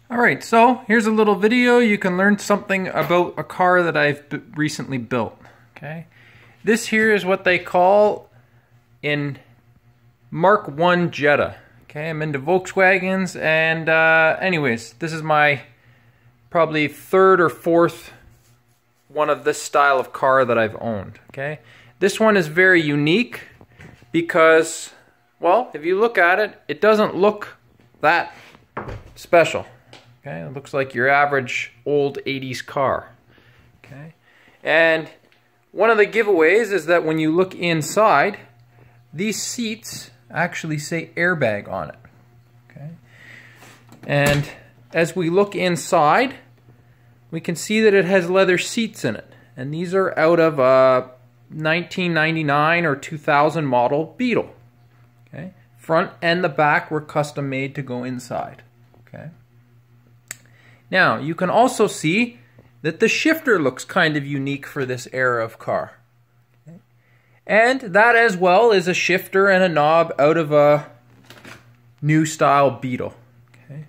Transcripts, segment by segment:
Alright, so here's a little video. You can learn something about a car that I've recently built. Okay, this here is what they call in Mark I Jetta. Okay, I'm into Volkswagens, and anyways, this is my probably third or fourth one of this style of car that I've owned. Okay, this one is very unique because, well, if you look at it, it doesn't look that special. Okay, it looks like your average old 80s car. Okay, and one of the giveaways is that when you look inside, these seats actually say airbag on it. Okay, and as we look inside, we can see that it has leather seats in it, and these are out of a 1999 or 2000 model Beetle. Okay, front and the back were custom made to go inside. Okay. Now, you can also see that the shifter looks kind of unique for this era of car. Okay. And that as well is a shifter and a knob out of a new style Beetle. Okay.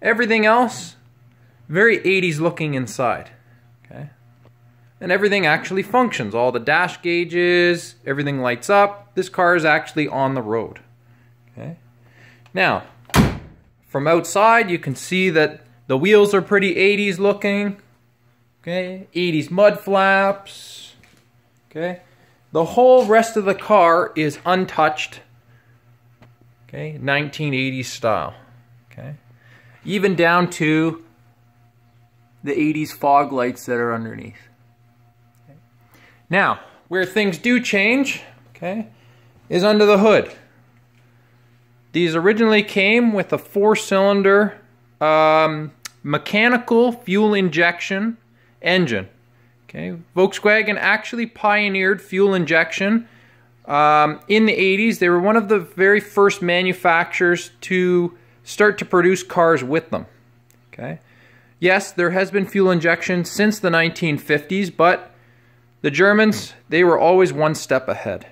Everything else, very 80s looking inside. Okay. And everything actually functions. All the dash gauges, everything lights up. This car is actually on the road. Okay. Now, from outside you can see that the wheels are pretty 80s looking. Okay, 80s mud flaps. Okay, the whole rest of the car is untouched. Okay, 1980s style. Okay, even down to the 80s fog lights that are underneath. Okay. Now, where things do change, okay, is under the hood. These originally came with a 4-cylinder mechanical fuel injection engine. Okay, Volkswagen actually pioneered fuel injection in the 80s. They were one of the very first manufacturers to start to produce cars with them. Okay, yes, there has been fuel injection since the 1950s, but the Germans, they were always one step ahead.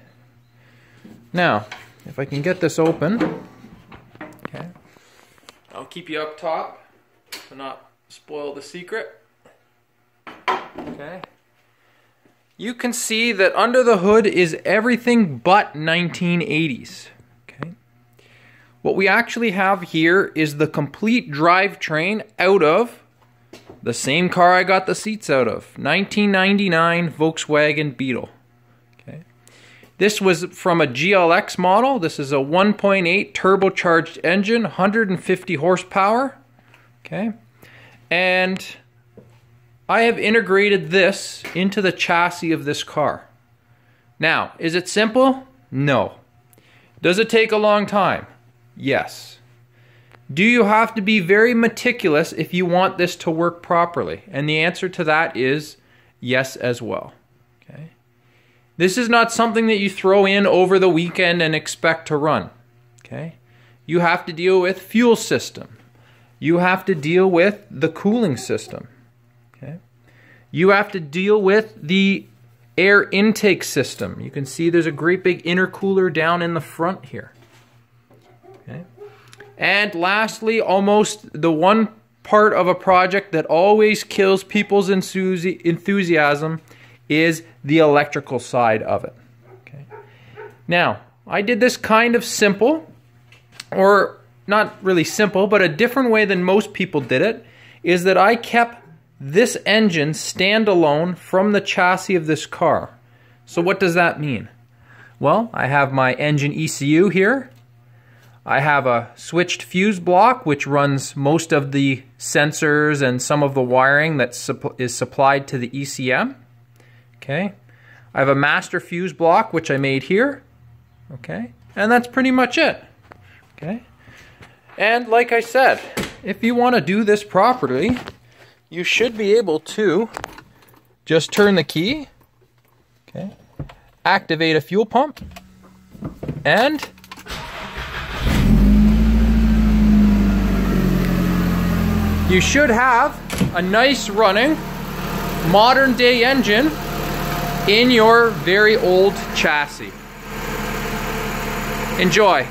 Now, if I can get this open, okay, I'll keep you up top to not spoil the secret. Okay. You can see that under the hood is everything but 1980s. Okay. What we actually have here is the complete drivetrain out of the same car I got the seats out of, 1999 Volkswagen Beetle. Okay. This was from a GLX model. This is a 1.8 turbocharged engine, 150 horsepower. Okay, and I have integrated this into the chassis of this car. Now, is it simple? No. Does it take a long time? Yes. Do you have to be very meticulous if you want this to work properly? And the answer to that is yes as well. Okay. This is not something that you throw in over the weekend and expect to run. Okay. You have to deal with fuel system. You have to deal with the cooling system. Okay. You have to deal with the air intake system. You can see there's a great big intercooler down in the front here. Okay. And lastly, almost the one part of a project that always kills people's enthusiasm is the electrical side of it. Okay. Now, I did this kind of simple, or not really simple, but a different way than most people did it, is that I kept this engine standalone from the chassis of this car. So what does that mean? Well, I have my engine ECU here. I have a switched fuse block which runs most of the sensors and some of the wiring that is supplied to the ECM. Okay. I have a master fuse block which I made here. Okay. And that's pretty much it. Okay. And like I said, if you want to do this properly, you should be able to just turn the key, okay, activate a fuel pump, and you should have a nice running modern day engine in your very old chassis. Enjoy.